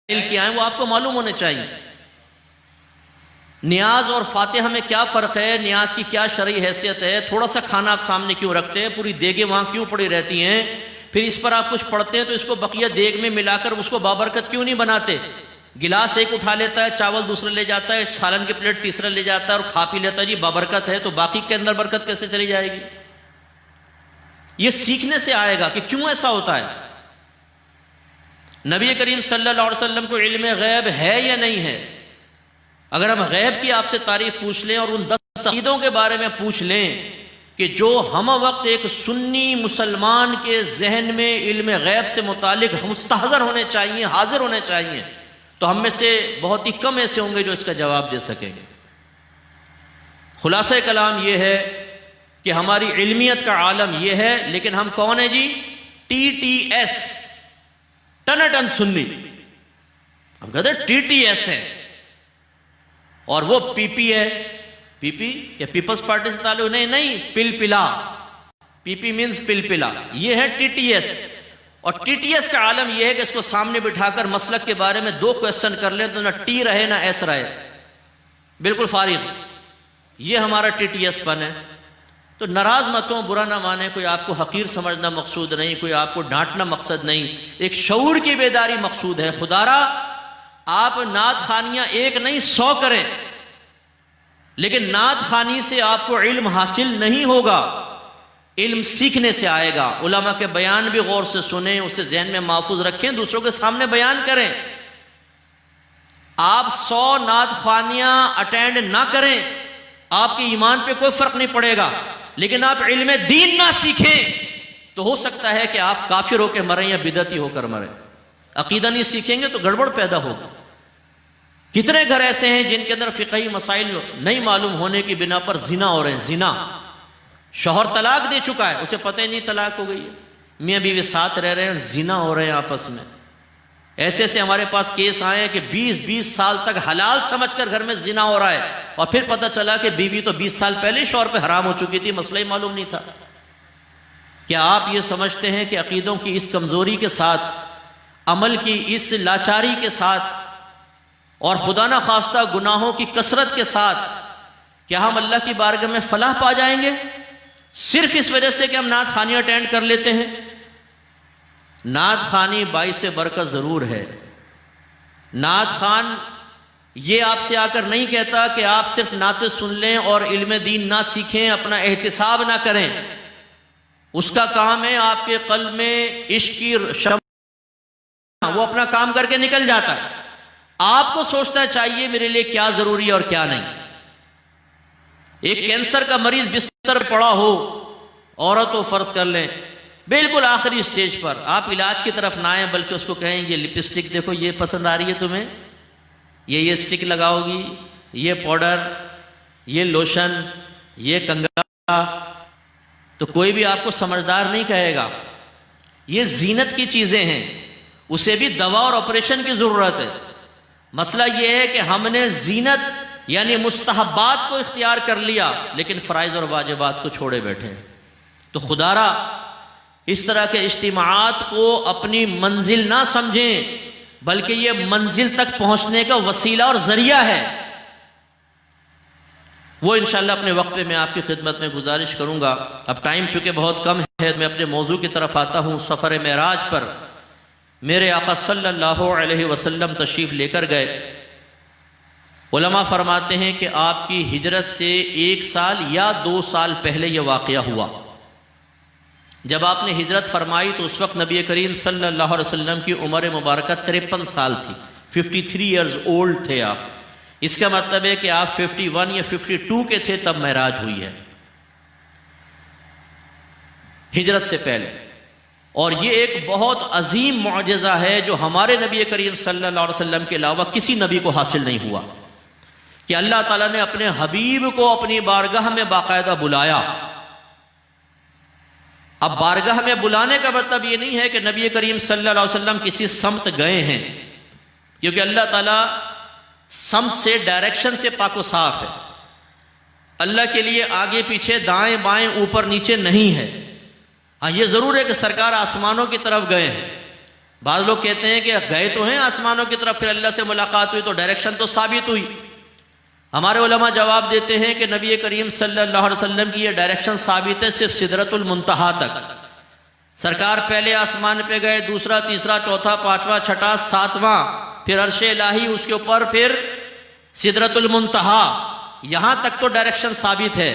क्या है वो आपको मालूम होने चाहिए। नियाज और फातिहा में क्या फ़र्क है, नियाज की क्या शरई हैसियत है, थोड़ा सा खाना आप सामने क्यों रखते हैं, पूरी देगे वहाँ क्यों पड़ी रहती हैं, फिर इस पर आप कुछ पढ़ते हैं तो इसको बकिया देग में मिलाकर उसको बाबरकत क्यों नहीं बनाते। गिलास एक उठा लेता है, चावल दूसरा ले जाता है, सालन की प्लेट तीसरा ले जाता है और खा पी लेता है, जी बाबरकत है, तो बाकी के अंदर बरकत कैसे चली जाएगी। ये सीखने से आएगा कि क्यों ऐसा होता है। नबी करीम सल्लल्लाहु अलैहि वसल्लम को इल्म गैब है या नहीं है। अगर हम गैब की आपसे तारीफ पूछ लें और उन 10 अकीदों के बारे में पूछ लें कि जो हम वक्त एक सुन्नी मुसलमान के जहन में इल्म गैब से मुतालिक मुस्तहज़र होने चाहिए, हाजिर होने चाहिए, तो हम में से बहुत ही कम ऐसे होंगे जो इसका जवाब दे सकेंगे। खुलासा कलाम यह है कि हमारी इल्मियत का आलम यह है, लेकिन हम कौन है जी, TTS, टनाटन सुन्नी। हम कहते हैं TTS है और वो PP है। PP या पीपल्स पार्टी से ताल्लुक नहीं, पिलपिला। PP मीन्स पिलपिला, ये है TTS। और TTS का आलम यह है कि इसको सामने बिठाकर मसलक के बारे में 2 क्वेश्चन कर लें तो ना T रहे ना S रहे, बिल्कुल फारिग। ये हमारा TTS पन है। तो नाराज मत हो, बुरा ना माने, कोई आपको हकीर समझना मकसूद नहीं, कोई आपको डांटना मकसद नहीं, एक शऊर की बेदारी मकसूद है। खुदारा आप नात खानियां 1 नहीं 100 करें, लेकिन नात खानी से आपको इल्म हासिल नहीं होगा, इल्म सीखने से आएगा। उलमा के बयान भी गौर से सुने, उसे जहन में महफूज रखें, दूसरों के सामने बयान करें। आप 100 नात खानियां अटेंड ना करें, आपके ईमान पे कोई फर्क नहीं पड़ेगा, लेकिन आप इल्म दीन ना सीखें तो हो सकता है कि आप काफिर होकर मरें या बिदती होकर मरें। अकीदा नहीं सीखेंगे तो गड़बड़ पैदा होगी। कितने घर ऐसे हैं जिनके अंदर फिक़ही मसाइल नहीं मालूम होने की बिना पर जिना हो रहे हैं। जिना, शौहर तलाक दे चुका है, उसे पता ही नहीं तलाक हो गई है, मियाँ बीवी साथ रह रहे हैं, जिना हो रहे हैं आपस में। ऐसे ऐसे हमारे पास केस आए हैं कि 20-20 साल तक हलाल समझकर घर में जिना हो रहा है और फिर पता चला कि बीवी तो 20 साल पहले शौहर पे हराम हो चुकी थी, मसला ही मालूम नहीं था। क्या आप ये समझते हैं कि अकीदों की इस कमजोरी के साथ, अमल की इस लाचारी के साथ और खुदा न खास्ता गुनाहों की कसरत के साथ क्या हम अल्लाह की बारगाह में फलाह पा जाएंगे सिर्फ इस वजह से कि हम नात खानी अटेंड कर लेते हैं। नात खानी बाइस बरकत जरूर है। नात खान ये आपसे आकर नहीं कहता कि आप सिर्फ नाते सुन लें और इल्म दीन ना सीखें, अपना एहतिसाब ना करें। उसका काम है आपके कल्ब में इश्क की शम्मा, वो अपना काम करके निकल जाता है। आपको सोचना चाहिए मेरे लिए क्या जरूरी है और क्या नहीं। एक कैंसर का मरीज बिस्तर पर पड़ा हो, औरत हो फर्ज कर लें, बिल्कुल आखिरी स्टेज पर, आप इलाज की तरफ ना आए बल्कि उसको कहें ये लिपस्टिक देखो, ये पसंद आ रही है तुम्हें, ये स्टिक लगाओगी, ये पाउडर, ये लोशन, ये कंघा, तो कोई भी आपको समझदार नहीं कहेगा। ये जीनत की चीजें हैं, उसे भी दवा और ऑपरेशन की जरूरत है। मसला यह है कि हमने जीनत यानी मुस्तहब्बात को इख्तियार कर लिया, लेकिन फ़राइज़ और वाजिबात को छोड़े बैठे। तो खुदारा इस तरह के इज्तिमाआत को अपनी मंजिल ना समझें, बल्कि यह मंजिल तक पहुंचने का वसीला और जरिया है। वो इंशाअल्लाह अपने वक्त पे मैं आपकी खिदमत में गुजारिश करूंगा। अब टाइम चूंकि बहुत कम है, मैं अपने मौजू की तरफ आता हूं। सफ़र मेराज पर मेरे आका सल्लल्लाहु अलैहि वसल्लम तशरीफ़ लेकर गए। उलमा फरमाते हैं कि आपकी हिजरत से 1 साल या 2 साल पहले यह वाक़या हुआ। जब आपने हिजरत फरमाई तो उस वक्त नबी करीम सल्लल्लाहु अलैहि वसल्लम की उम्र मुबारक 53 साल थी, 53 ईयर्स ओल्ड थे आप। इसका मतलब है कि आप 51 या 52 के थे तब मेराज हुई है, हिजरत से पहले। और ये एक बहुत अजीम मुअजिज़ा है जो हमारे नबी करीम सल्लल्लाहु अलैहि वसल्लम के अलावा किसी नबी को हासिल नहीं हुआ, कि अल्लाह ताला ने अपने हबीब को अपनी बारगाह में बाकायदा बुलाया। अब बारगाह में बुलाने का मतलब ये नहीं है कि नबी करीम सल्लल्लाहु अलैहि वसल्लम किसी समत गए हैं, क्योंकि अल्लाह ताला समत से, डायरेक्शन से पाको साफ है। अल्लाह के लिए आगे पीछे, दाएं बाएं, ऊपर नीचे नहीं है। हाँ, ये जरूर है कि सरकार आसमानों की तरफ गए हैं, बाज़ लोग कहते हैं कि गए तो हैं आसमानों की तरफ, फिर अल्लाह से मुलाकात हुई तो डायरेक्शन तो साबित हुई। हमारे उलमा जवाब देते हैं कि नबी करीम सल्लल्लाहु अलैहि वसल्लम की ये डायरेक्शन साबित है सिर्फ सिदरतुल मुंतहा तक। सरकार पहले आसमान पे गए, दूसरा, तीसरा, चौथा, पांचवा, छठा, सातवां, फिर अर्शे इलाही, उसके ऊपर फिर सिदरतुल मुंतहा, यहां तक तो डायरेक्शन साबित है।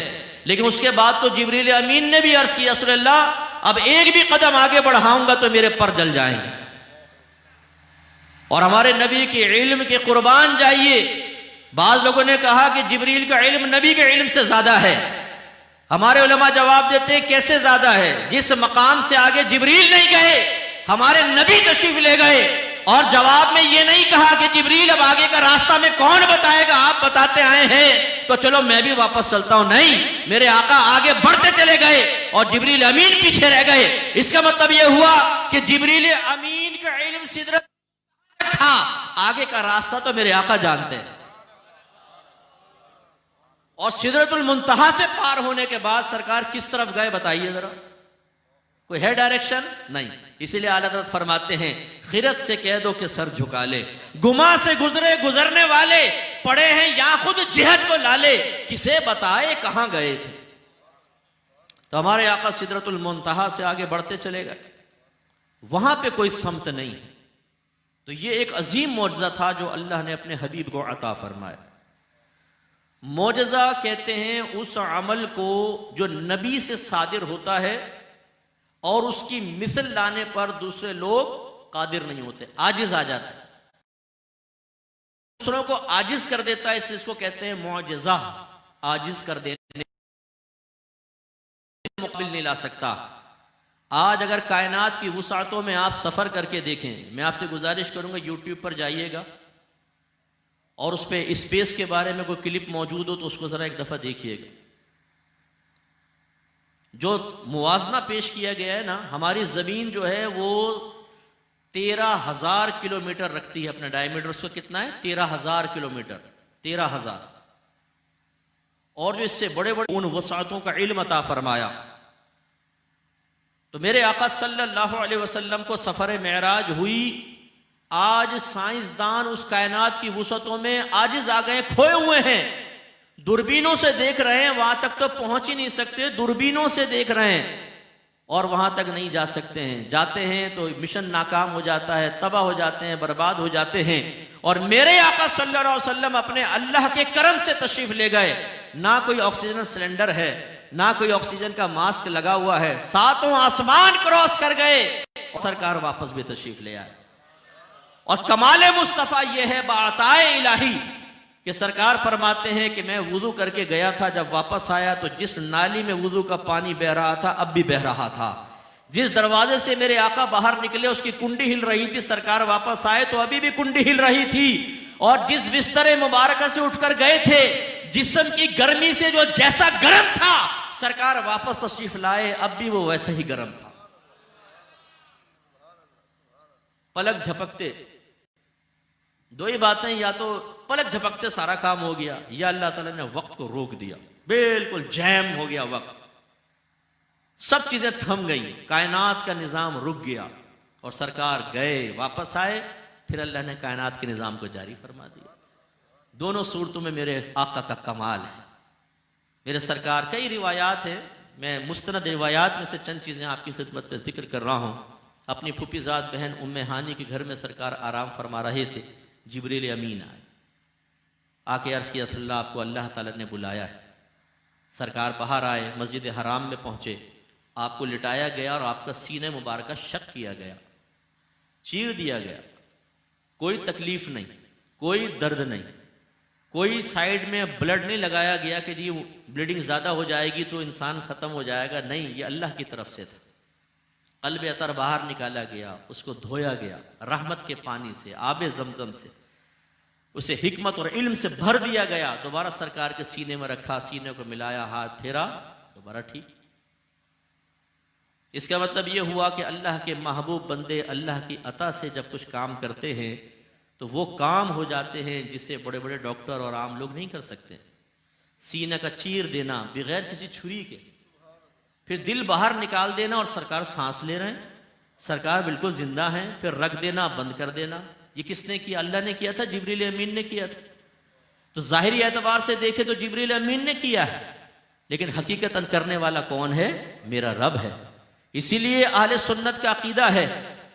लेकिन उसके बाद तो जिब्रील अमीन ने भी अर्ज किया, रसूलल्लाह अब एक भी कदम आगे बढ़ाऊंगा तो मेरे पर जल जाएंगे। और हमारे नबी के इल्म के कुर्बान जाइए। बाज लोगों ने कहा कि जिब्रील का इल्म नबी के इल्म से ज्यादा है। हमारे उलमा जवाब देते हैं कैसे ज्यादा है? जिस मकाम से आगे जिब्रील नहीं गए, हमारे नबी तशरीफ ले गए। और जवाब में ये नहीं कहा कि जिब्रील अब आगे का रास्ता में कौन बताएगा, आप बताते आए हैं तो चलो मैं भी वापस चलता हूं। नहीं, मेरे आका आगे बढ़ते चले गए और जिब्रील अमीन पीछे रह गए। इसका मतलब यह हुआ कि जिब्रील अमीन का इल्म सिदरत था, आगे का रास्ता तो मेरे आका जानते हैं। और सिदरतुल मुंतहा से पार होने के बाद सरकार किस तरफ गए बताइए जरा, कोई है डायरेक्शन? नहीं। इसीलिए आला हज़रत फरमाते हैं, खिरत से कह दो कि सर झुका ले, गुमा से गुजरे गुजरने वाले पड़े हैं या खुद जिहद को लाले, किसे बताए कहां गए थे। तो हमारे आका सिदरतुल मुंतहा से आगे बढ़ते चले गए, वहां पे कोई समत नहीं है। तो ये एक अजीम मौजज़ा था जो अल्लाह ने अपने हबीब को अता फरमाया। मौजज़ा कहते हैं उस अमल को जो नबी से सादिर होता है और उसकी मिसल लाने पर दूसरे लोग कादिर नहीं होते, आजिज आ जाते, दूसरों को आजिज कर देता है, इसलिए इसको कहते हैं मौजज़ा। आजिज कर देने मुकाबिल नहीं ला सकता। आज अगर कायनात की वुसातों में आप सफर करके देखें, मैं आपसे गुजारिश करूंगा यूट्यूब पर जाइएगा और उस पर स्पेस के बारे में कोई क्लिप मौजूद हो तो उसको जरा एक दफा देखिएगा। जो मुवाजना पेश किया गया है ना, हमारी जमीन जो है वो 13,000 किलोमीटर रखती है अपना डायमीटर। उसका कितना है? 13,000 किलोमीटर, 13,000। और जो इससे बड़े बड़े उन वसातों का इल्म अता फरमाया। तो मेरे आका सल्लल्लाहु अलैहि वसल्लम को सफर मेराज हुई। आज साइंसदान उस कायनात की वसअतों में आजिज आ गए, खोए हुए हैं। दूरबीनों से देख रहे हैं, वहां तक तो पहुंच ही नहीं सकते, दूरबीनों से देख रहे हैं और वहां तक नहीं जा सकते हैं। जाते हैं तो मिशन नाकाम हो जाता है, तबाह हो जाते हैं, बर्बाद हो जाते हैं। और मेरे आका सल्लल्लाहु अलैहि वसल्लम अपने अल्लाह के करम से तशरीफ ले गए। ना कोई ऑक्सीजन सिलेंडर है, ना कोई ऑक्सीजन का मास्क लगा हुआ है, सातों आसमान क्रॉस कर गए और सरकार वापस भी तशरीफ ले आए। और कमाल मुस्तफा यह है बाताए इलाही कि सरकार फरमाते हैं कि मैं वुजू करके गया था, जब वापस आया तो जिस नाली में वुजू का पानी बह रहा था अब भी बह रहा था। जिस दरवाजे से मेरे आका बाहर निकले उसकी कुंडी हिल रही थी, सरकार वापस आए तो अभी भी कुंडी हिल रही थी। और जिस बिस्तरे मुबारक से उठकर गए थे, जिस्म की गर्मी से जो जैसा गर्म था, सरकार वापस तशरीफ लाए अब भी वो वैसा ही गर्म था। पलक झपकते दो ही बातें, या तो पलक झपकते सारा काम हो गया, या अल्लाह ताला ने वक्त को रोक दिया, बिल्कुल जैम हो गया वक्त, सब चीजें थम गई, कायनात का निजाम रुक गया और सरकार गए, वापस आए, फिर अल्लाह ने कायनात के निजाम को जारी फरमा दिया। दोनों सूरतों में मेरे आका का कमाल है। मेरे सरकार, कई रिवायात है, मैं मुस्तनद रिवायात में से चंद चीजें आपकी खिदमत में जिक्र कर रहा हूं। अपनी फूफीजाद बहन उम्मे हानी के घर में सरकार आराम फरमा रहे थे, जिब्रील अमीन आए, आके अर्ज किया सल्लल्लाहु आपको अल्लाह ताला ने बुलाया है। सरकार बाहर आए, मस्जिद हराम में पहुंचे, आपको लिटाया गया और आपका सीने मुबारक शक किया गया, चीर दिया गया। कोई तकलीफ नहीं, कोई दर्द नहीं, कोई साइड में ब्लड नहीं लगाया गया कि जी ब्लीडिंग ज्यादा हो जाएगी तो इंसान खत्म हो जाएगा। नहीं, ये अल्लाह की तरफ से था। कल्ब अतर बाहर निकाला गया, उसको धोया गया रहमत के पानी से, आबे जमजम से, उसे हिकमत और इल्म से भर दिया गया। दोबारा सरकार के सीने में रखा, सीने को मिलाया, हाथ फेरा, दोबारा ठीक। इसका मतलब यह हुआ कि अल्लाह के महबूब बंदे अल्लाह की अता से जब कुछ काम करते हैं तो वो काम हो जाते हैं जिसे बड़े बड़े डॉक्टर और आम लोग नहीं कर सकते। सीने का चीर देना बगैर किसी छुरी के, फिर दिल बाहर निकाल देना और सरकार सांस ले रहे हैं, सरकार बिल्कुल जिंदा हैं, फिर रख देना, बंद कर देना, ये किसने किया? अल्लाह ने किया था, जिब्रील अमीन ने किया था। तो जाहिरी एतबार से देखे तो जिब्रील अमीन ने किया है, लेकिन हकीकतन करने वाला कौन है? मेरा रब है। इसीलिए अहले सुन्नत का अकीदा है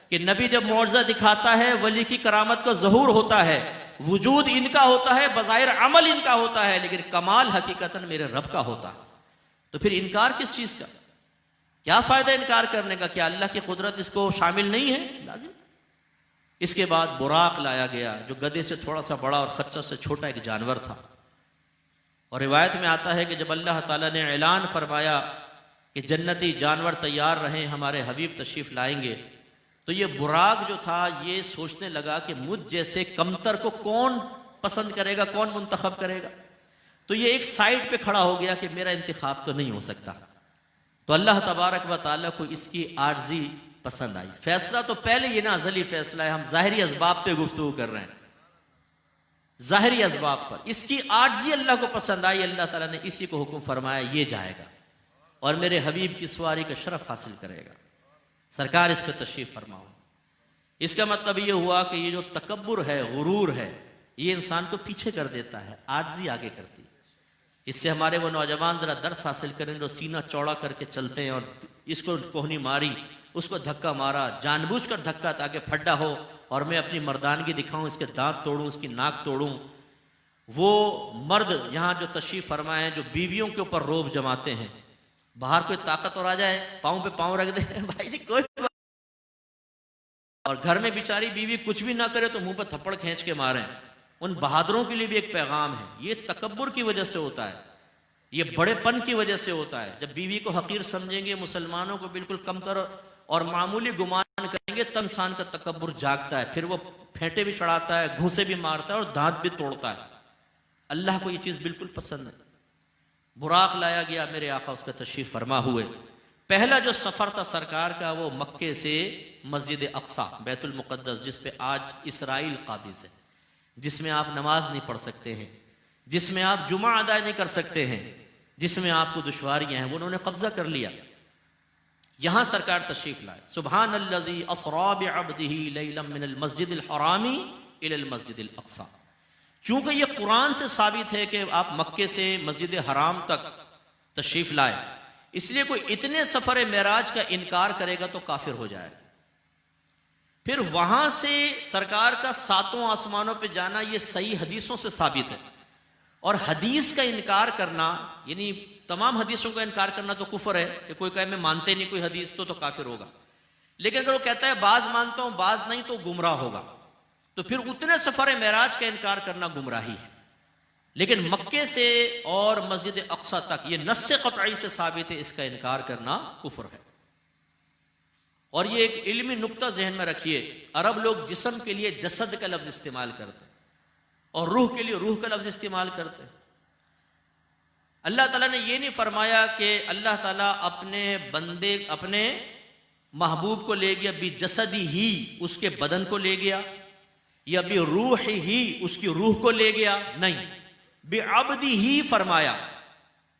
कि नबी जब मौजज़ा दिखाता है, वली की करामत का ज़हूर होता है, वजूद इनका होता है, बज़ाहिर अमल इनका होता है, लेकिन कमाल हकीकतन मेरे रब का होता है। तो फिर इनकार किस चीज़ का? क्या फ़ायदा इनकार करने का? क्या अल्लाह की कुदरत इसको शामिल नहीं है? लाजिम। इसके बाद बुराक लाया गया, जो गधे से थोड़ा सा बड़ा और खच्चर से छोटा एक जानवर था। और रिवायत में आता है कि जब अल्लाह ताला ने ऐलान फरमाया कि जन्नती जानवर तैयार रहें, हमारे हबीब तशरीफ़ लाएंगे, तो ये बुराक जो था ये सोचने लगा कि मुझ जैसे कमतर को कौन पसंद करेगा, कौन मुंतखब करेगा। तो ये एक साइड पे खड़ा हो गया कि मेरा इंतखाब तो नहीं हो सकता। तो अल्लाह तबारक व तआला को इसकी आर्जी पसंद आई। फैसला तो पहले ये ना अज़ली फैसला है, हम ज़ाहिरी असबाब पे गुफ्तगू कर रहे हैं, ज़ाहिरी असबाब पर। इसकी आर्जी अल्लाह को पसंद आई, अल्लाह ताला ने इसी को हुक्म फरमाया ये जाएगा और मेरे हबीब की सवारी का शरफ हासिल करेगा। सरकार इस पर तशरीफ फरमाओ। इसका मतलब ये हुआ कि ये जो तकब्बुर है, गुरूर है, ये इंसान को पीछे कर देता है, आर्जी आगे करती है। इससे हमारे वो नौजवान जरा दर्स हासिल करें जो सीना चौड़ा करके चलते हैं और इसको कोहनी मारी, उसको धक्का मारा, जानबूझकर धक्का ताकि फड्डा हो और मैं अपनी मर्दानगी दिखाऊं, इसके दांत तोड़ूं, इसकी नाक तोड़ूं। वो मर्द यहाँ जो तशरीफ फरमाए हैं, जो बीवियों के ऊपर रोब जमाते हैं, बाहर कोई ताकत और आ जाए, पाँव पे पाँव रख दे, भाई जी कोई, और घर में बेचारी बीवी कुछ भी ना करे तो मुंह पर थप्पड़ खींच के मारें, उन बहादुरों के लिए भी एक पैगाम है। ये तकब्बुर की वजह से होता है, ये बड़ेपन की वजह से होता है। जब बीवी को हकीर समझेंगे, मुसलमानों को बिल्कुल कमतर और मामूली गुमान करेंगे, तब इंसान का तकब्बुर जागता है, फिर वो फेंटे भी चढ़ाता है, घूंसे भी मारता है और दांत भी तोड़ता है। अल्लाह को ये चीज़ बिल्कुल पसंद है। बुराक लाया गया, मेरे आका उस पर तशरीफ फरमा हुए। पहला जो सफ़र था सरकार का, वो मक्के से मस्जिद अक्सा, बैतुल मुक़द्दस, जिस पे आज इसराइल काबिज़ है, जिसमें आप नमाज नहीं पढ़ सकते हैं, जिसमें आप जुमा अदा नहीं कर सकते हैं, जिसमें आपको दुश्वारियां हैं, वो उन्होंने कब्जा कर लिया। यहां सरकार तशरीफ लाए। सुब्हानल्लज़ी अस्रा बिअब्दिही लैलन मिनल मस्जिदिल हरामी इलल मस्जिदिल अक्सा। चूंकि ये कुरान से साबित है कि आप मक्के से मस्जिद हराम तक तशरीफ लाए, इसलिए कोई इतने सफर मेराज का इनकार करेगा तो काफिर हो जाएगा। फिर वहां से सरकार का सातों आसमानों पे जाना, ये सही हदीसों से साबित है। और हदीस का इनकार करना, यानी तमाम हदीसों का इनकार करना तो कुफर है कि कोई कहे मैं मानते नहीं कोई हदीस, तो काफिर होगा। लेकिन अगर वो कहता है बाज मानता हूं बाज नहीं, तो गुमराह होगा। तो फिर उतने सफर मेराज का इनकार करना गुमराही है। लेकिन मक्के से और मस्जिद अक्सा तक ये नस्से क़तई से साबित है, इसका इनकार करना कुफर है। और ये एक इल्मी नुक्ता जहन में रखिए, अरब लोग जिस्म के लिए जसद का लफ्ज इस्तेमाल करते हैं और रूह के लिए रूह का लफ्ज इस्तेमाल करते हैं। अल्लाह ताला ने ये नहीं फरमाया कि अल्लाह ताला अपने बंदे, अपने महबूब को ले गया बी जसदी ही, उसके बदन को ले गया, या बी रूह ही, उसकी रूह को ले गया, नहीं, बे अब्दी ही फरमाया।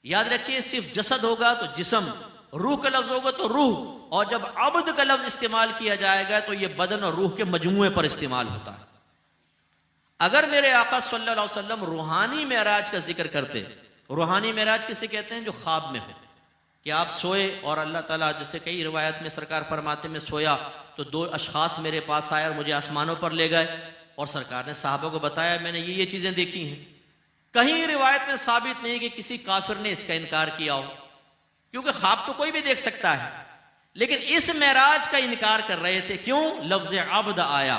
याद रखिए, सिर्फ जसद होगा तो जिस्म, रूह का लफ्ज होगा तो रूह, और जब अब्द का लफ्ज इस्तेमाल किया जाएगा तो यह बदन और रूह के मजमुए पर इस्तेमाल होता है। अगर मेरे आका सल्लल्लाहु अलैहि वसल्लम रूहानी मेराज का जिक्र करते, रूहानी मेराज किसे कहते हैं? जो ख्वाब में हो, कि आप सोए और अल्लाह ताला, जैसे कई रिवायत में सरकार फरमाते मैं सोया तो दो अशखास मेरे पास आए और मुझे आसमानों पर ले गए, और सरकार ने साहबा को बताया मैंने ये चीजें देखी हैं। कहीं रिवायत में साबित नहीं कि किसी काफिर ने इसका इनकार किया हो, क्योंकि ख्वाब तो कोई भी देख सकता है। लेकिन इस मेराज का इनकार कर रहे थे, क्यों? लफ्ज अब्द आया।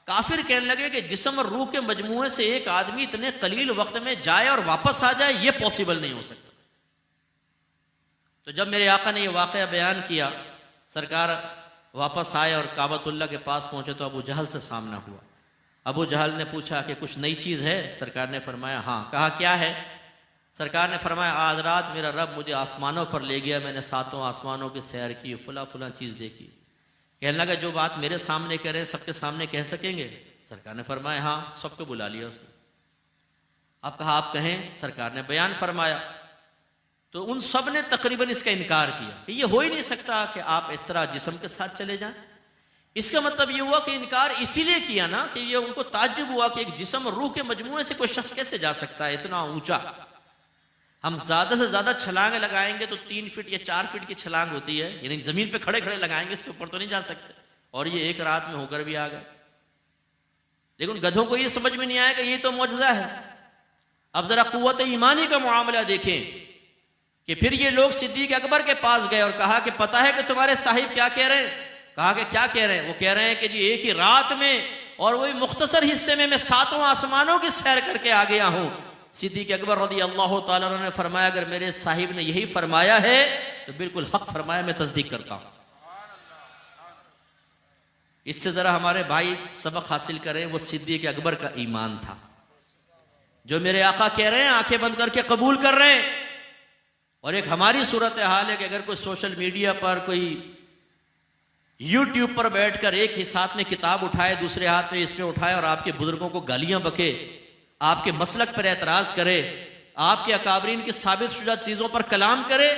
काफिर कहने लगे कि जिस्म और रूह के मजमुए से एक आदमी इतने कलील वक्त में जाए और वापस आ जाए, यह पॉसिबल नहीं हो सकता। तो जब मेरे आका ने यह वाकया बयान किया, सरकार वापस आए और काबतुल्लाह के पास पहुंचे तो अबू जहल से सामना हुआ। अबू जहल ने पूछा कि कुछ नई चीज़ है? सरकार ने फरमाया हाँ। कहा क्या है? सरकार ने फरमाया आज रात मेरा रब मुझे आसमानों पर ले गया, मैंने सातों आसमानों की सैर की, फुला फुला चीज़ देखी। कहने लगा जो बात मेरे सामने कह रहे हैं सबके सामने कह सकेंगे? सरकार ने फरमाया हाँ। सबको बुला लिया उसने। अब कहा आप कहें। सरकार ने बयान फरमाया तो उन सब ने तकरीबन इसका इनकार किया कि ये हो ही नहीं सकता कि आप इस तरह जिस्म के साथ चले जाएं। इसका मतलब ये हुआ कि इनकार इसीलिए किया ना कि ये उनको ताज्जुब हुआ कि एक जिस्म और रूह के मजमूए से कोई शख्स कैसे जा सकता है इतना ऊंचा। हम ज्यादा से ज्यादा छलांग लगाएंगे तो 3 फीट या 4 फीट की छलांग होती है, यानी जमीन पे खड़े खड़े लगाएंगे, इससे ऊपर तो नहीं जा सकते। और ये एक रात में होकर भी आ गए। लेकिन गधों को ये समझ में नहीं आया कि ये तो मौजज़ा है। अब जरा कुव्वत ईमानी का मामला देखें कि फिर ये लोग सिद्दीक अकबर के पास गए और कहा कि पता है कि तुम्हारे साहिब क्या कह रहे हैं? कहा कि क्या कह रहे हैं? वो कह रहे हैं कि जी एक ही रात में और वही मुख्तसर हिस्से में मैं 7 आसमानों की सैर करके आ गया हूं। सिद्दीक अकबर रज़ी अल्लाह ताला अन्हु ने फरमाया अगर मेरे साहिब ने यही फरमाया है तो बिल्कुल हक फरमाया, मैं तस्दीक करता हूं। इससे जरा हमारे भाई सबक हासिल करें, वो सिद्दीक अकबर का ईमान था। जो मेरे आका कह रहे हैं आंखें बंद करके कबूल कर रहे हैं। और एक हमारी सूरत हाल है कि अगर कोई सोशल मीडिया पर, कोई यूट्यूब पर बैठकर एक ही हाथ में किताब उठाए, दूसरे हाथ में इसमें उठाए और आपके बुजुर्गों को गालियां बके, आपके मसलक पर एतराज करे, आपके अकाबरीन की साबित शुदा चीजों पर कलाम करे,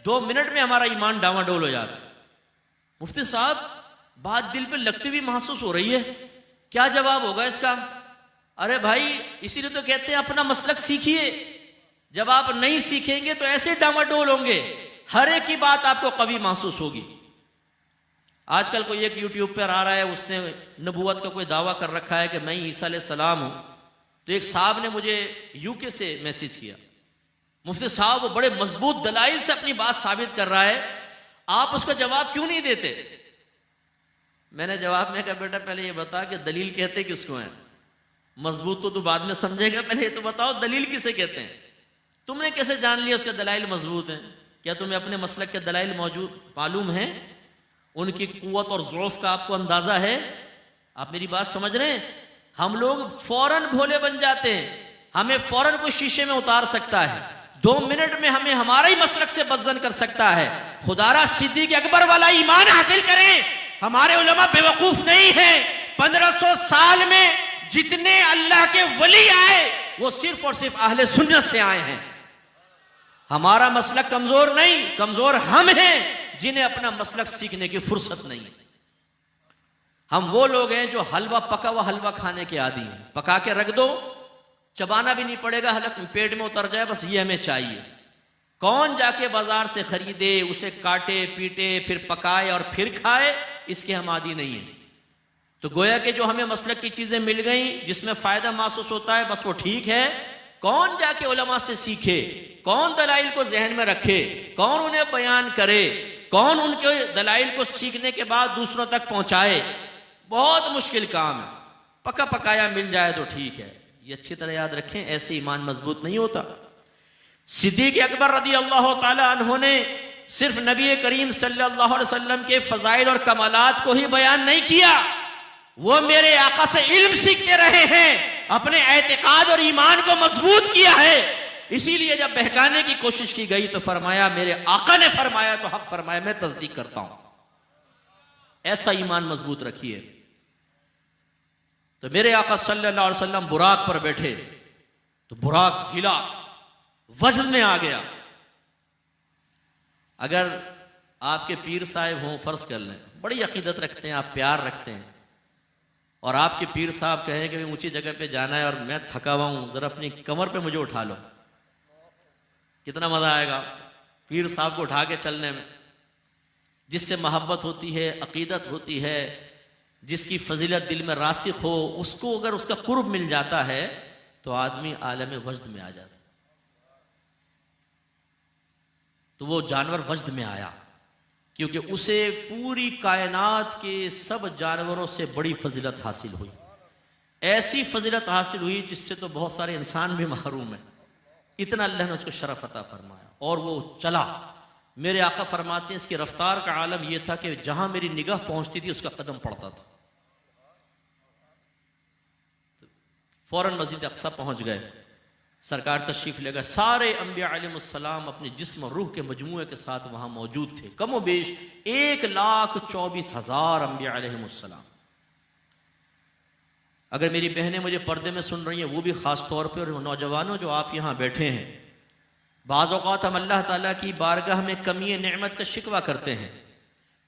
2 मिनट में हमारा ईमान डावाडोल हो जाता। मुफ्ती साहब बात दिल पे लगती हुई महसूस हो रही है, क्या जवाब होगा इसका? अरे भाई इसीलिए तो कहते हैं अपना मसलक सीखिए। जब आप नहीं सीखेंगे तो ऐसे डावाडोल होंगे, हर एक की बात आपको कभी महसूस होगी। आजकल कोई एक यूट्यूब पर आ रहा है, उसने नबूवत का कोई दावा कर रखा है कि मैं ईसा अलैहिस्सलाम हूं। तो एक साहब ने मुझे यूके से मैसेज किया, मुफ्ती साहब वो बड़े मजबूत दलाइल से अपनी बात साबित कर रहा है, आप उसका जवाब क्यों नहीं देते? मैंने जवाब में कहा बेटा पहले ये बता कि दलील कहते किसको हैं? मजबूत तो तू बाद में समझेगा, पहले तो बताओ दलील किसे कहते हैं। तुमने कैसे जान लिया उसके दलाइल मजबूत हैं? क्या तुम्हें अपने मसलक के दलाइल मौजूद मालूम है? उनकी कुव्वत और ज़ौफ़ का आपको अंदाजा है? आप मेरी बात समझ रहे हैं? हम लोग फौरन भोले बन जाते हैं, हमें फौरन कोई शीशे में उतार सकता है, 2 मिनट में हमें हमारा ही मसलक से बदजन कर सकता है। खुदारा सिद्दीक अकबर वाला ईमान हासिल करें। हमारे उलमा बेवकूफ नहीं है। 1500 साल में जितने अल्लाह के वली आए वो सिर्फ और सिर्फ अहले सुन्नत से आए हैं। हमारा मसलक कमजोर नहीं, कमजोर हम हैं जिन्हें अपना मसलक सीखने की फुर्सत नहीं है। हम वो लोग हैं जो हलवा पका हुआ हलवा खाने के आदी हैं, पका के रख दो, चबाना भी नहीं पड़ेगा, हलक पेट में उतर जाए, बस ये हमें चाहिए। कौन जाके बाजार से खरीदे, उसे काटे पीटे फिर पकाए और फिर खाए, इसके हम आदी नहीं है। तो गोया कि जो हमें मसलक की चीजें मिल गई जिसमें फायदा महसूस होता है बस वो ठीक है। कौन जाके उलमा से सीखे, कौन दलाइल को जहन में रखे, कौन उन्हें बयान करे, कौन उनके दलाइल को सीखने के बाद दूसरों तक पहुंचाए, बहुत मुश्किल काम है। पका पकाया मिल जाए तो ठीक है। ये अच्छी तरह याद रखें, ऐसे ईमान मजबूत नहीं होता। सिद्दीक अकबर रज़ी अल्लाह ताला अन्हु ने सिर्फ नबी करीम सल्लल्लाहु अलैहि वसल्लम के फजाइल और कमालात को ही बयान नहीं किया, वो मेरे आका से इल्म सीखते रहे हैं, अपने एतिकाद और ईमान को मजबूत किया है। इसीलिए जब बहकाने की कोशिश की गई तो फरमाया मेरे आका ने फरमाया तो हक फरमाया, मैं तस्दीक करता हूं। ऐसा ईमान मजबूत रखिए। तो मेरे आका सल्लल्लाहु अलैहि वसल्लम बुराक पर बैठे तो बुराक हिला, वजन में आ गया। अगर आपके पीर साहब हों, फर्ज कर लें, बड़ी अकीदत रखते हैं आप, प्यार रखते हैं, और आपके पीर साहब कहें कि ऊंची जगह पे जाना है और मैं थका हुआ हूं, जरा अपनी कमर पे मुझे उठा लो, कितना मजा आएगा पीर साहब को उठा के चलने में। जिससे मोहब्बत होती है, अकीदत होती है, जिसकी फजीलत दिल में रासिख हो, उसको अगर उसका कुर्ब मिल जाता है तो आदमी आलम वजद में आ जाता है। तो वो जानवर वजद में आया क्योंकि उसे पूरी कायनात के सब जानवरों से बड़ी फजीलत हासिल हुई। ऐसी फजीलत हासिल हुई जिससे तो बहुत सारे इंसान भी महरूम है। इतना अल्लाह ने उसको शरफ अता फरमाया और वो चला। मेरे आका फरमाते हैं इसकी रफ्तार का आलम यह था कि जहां मेरी निगाह पहुंचती थी उसका कदम पड़ता था। तो फौरन मस्जिद अक्सा पहुंच गए, सरकार तशरीफ ले गए। सारे अंबिया अलैहिस्सलाम अपने जिस्म और रूह के मजमूए के साथ वहां मौजूद थे। कमो बेश 1,24,000 अंबिया अलैहिस्सलाम। अगर मेरी बहनें मुझे पर्दे में सुन रही हैं, वो भी खास तौर पे, और नौजवानों जो आप यहाँ बैठे हैं, बाज़ औक़ात हम अल्लाह ताला की बारगाह में कमी नेमत का शिकवा करते हैं।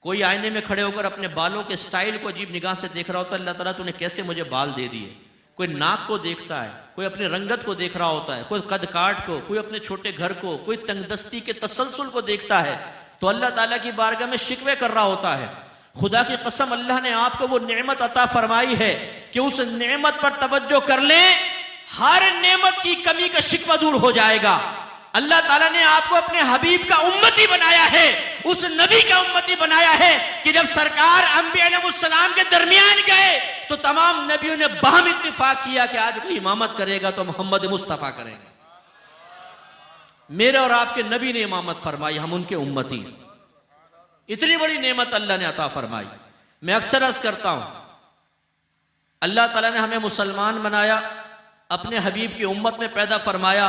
कोई आईने में खड़े होकर अपने बालों के स्टाइल को अजीब निगाह से देख रहा होता है, अल्लाह ताला तूने कैसे मुझे बाल दे दिए। कोई नाक को देखता है, कोई अपनी रंगत को देख रहा होता है, कोई कद काट को, कोई अपने छोटे घर को, कोई तंगदस्ती के तसलसल को देखता है, तो अल्लाह ताला की बारगाह में शिकवे कर रहा होता है। खुदा की कसम, अल्लाह ने आपको वो नेमत अता फरमाई है कि उस नेमत पर तवज्जो कर ले, हर नेमत की कमी का शिकवा दूर हो जाएगा। अल्लाह ताला ने आपको अपने हबीब का उम्मती बनाया है, उस नबी का उम्मती बनाया है कि जब सरकार अंबिया अलैहिस्सलाम के दरमियान गए तो तमाम नबियों ने बाहम इत्तिफाक किया कि आज कोई इमामत करेगा तो मोहम्मद मुस्तफा करेंगे। मेरे और आपके नबी ने इमामत फरमाई, हम उनके उम्मती हैं। इतनी बड़ी नेमत अल्लाह ने अता फरमाई। मैं अक्सर अर्ज करता हूं, अल्लाह ताला ने हमें मुसलमान बनाया, अपने हबीब की उम्मत में पैदा फरमाया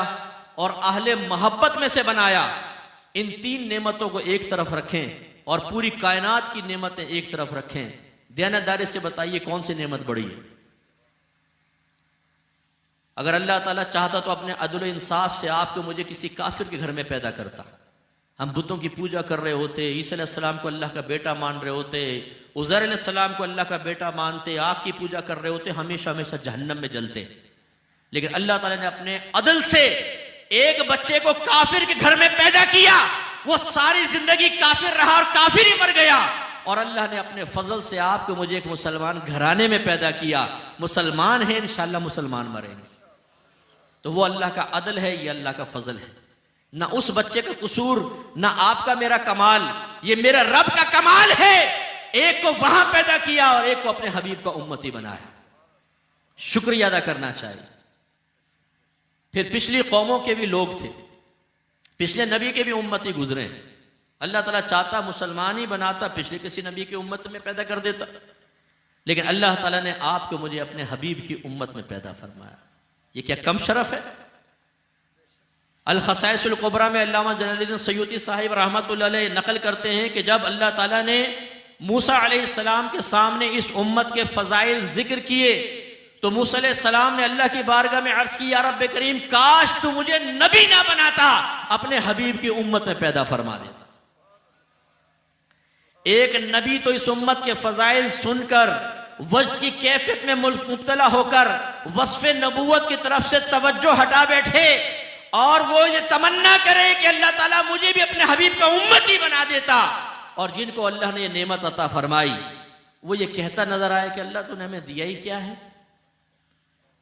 और अहले मोहब्बत में से बनाया। इन तीन नेमतों को एक तरफ रखें और पूरी कायनात की नेमतें एक तरफ रखें। दयानतदारी से बताइए कौन सी नेमत बड़ी है? अगर अल्लाह ताला चाहता तो अपने अदल इंसाफ से आपको मुझे किसी काफिर के घर में पैदा करता। हम बुतों की पूजा कर रहे होते, ईसा अलैहिस्सलाम को अल्लाह का बेटा मान रहे होते, उज़ैर अलैहिस्सलाम को अल्लाह का बेटा मानते, आग की पूजा कर रहे होते, हमेशा हमेशा जहन्नम में जलते। लेकिन अल्लाह ताला ने अपने अदल से एक बच्चे को काफिर के घर में पैदा किया, वो सारी जिंदगी काफिर रहा और काफिर ही मर गया। और अल्लाह ने अपने फजल से आपको मुझे एक मुसलमान घराने में पैदा किया। मुसलमान है, इंशाअल्लाह मुसलमान मरेंगे। तो वो अल्लाह का अदल है, ये अल्लाह का फजल है। ना उस बच्चे का कसूर, ना आपका मेरा कमाल, ये मेरा रब का कमाल है। एक को वहां पैदा किया और एक को अपने हबीब का उम्मती बनाया। शुक्रिया अदा करना चाहिए। फिर पिछली कौमों के भी लोग थे, पिछले नबी के भी उम्मती गुजरे। अल्लाह ताला चाहता मुसलमान ही बनाता, पिछले किसी नबी की उम्मत में पैदा कर देता। लेकिन अल्लाह ताला ने आपको मुझे अपने हबीब की उम्मत में पैदा फरमाया। ये क्या कम शरफ है? अल खसाइसुल कुबरा में अल्लामा जलालुद्दीन सयूती साहिब रहमतुल्लाह अलैह नकल करते हैं कि जब अल्लाह ताला ने मूसा अलैहिस्सलाम के सामने इस उम्मत के फजाइल जिक्र किए तो मूसा अलैहिस्सलाम ने अल्लाह की बारगाह में अर्ज की, या रब्बे करीम, काश तू मुझे नबी ना बनाता, अपने हबीब की उम्मत में पैदा फरमा देता। एक नबी तो इस उम्मत के फजाइल सुनकर वज्द की कैफियत में मुब्तला होकर वस्फ़े नबूवत की तरफ से तवज्जो हटा बैठे और वो ये तमन्ना करे कि अल्लाह ताला मुझे भी अपने हबीब का उम्मती बना देता। और जिनको अल्लाह ने ये नेमत अता फरमाई वो ये कहता नजर आए कि अल्लाह तूने हमें दिया ही क्या है।